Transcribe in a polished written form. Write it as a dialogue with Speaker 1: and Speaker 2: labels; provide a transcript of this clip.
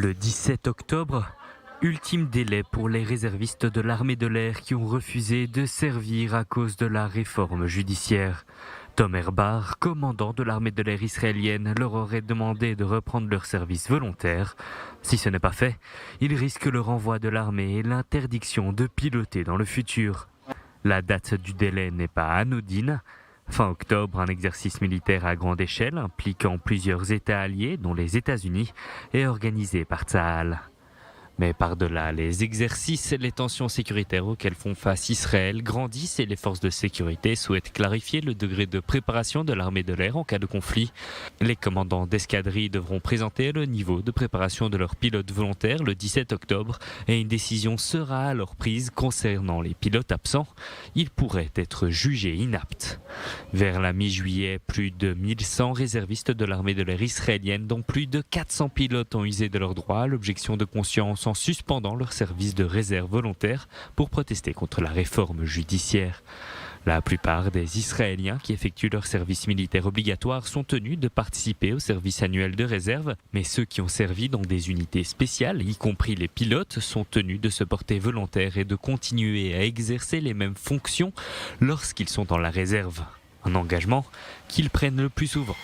Speaker 1: Le 17 octobre, ultime délai pour les réservistes de l'armée de l'air qui ont refusé de servir à cause de la réforme judiciaire. Tom Herbar, commandant de l'armée de l'air israélienne, leur aurait demandé de reprendre leur service volontaire. Si ce n'est pas fait, ils risquent le renvoi de l'armée et l'interdiction de piloter dans le futur. La date du délai n'est pas anodine. Fin octobre, un exercice militaire à grande échelle impliquant plusieurs États alliés, dont les États-Unis, est organisé par Tsahal. Mais par-delà les exercices, les tensions sécuritaires auxquelles font face Israël grandissent et les forces de sécurité souhaitent clarifier le degré de préparation de l'armée de l'air en cas de conflit. Les commandants d'escadrille devront présenter le niveau de préparation de leurs pilotes volontaires le 17 octobre et une décision sera alors prise concernant les pilotes absents. Ils pourraient être jugés inaptes. Vers la mi-juillet, plus de 1100 réservistes de l'armée de l'air israélienne, dont plus de 400 pilotes ont usé de leurs droits à l'objection de conscience en suspendant leur service de réserve volontaire pour protester contre la réforme judiciaire. La plupart des Israéliens qui effectuent leur service militaire obligatoire sont tenus de participer au service annuel de réserve, mais ceux qui ont servi dans des unités spéciales, y compris les pilotes, sont tenus de se porter volontaires et de continuer à exercer les mêmes fonctions lorsqu'ils sont dans la réserve. Un engagement qu'ils prennent le plus souvent.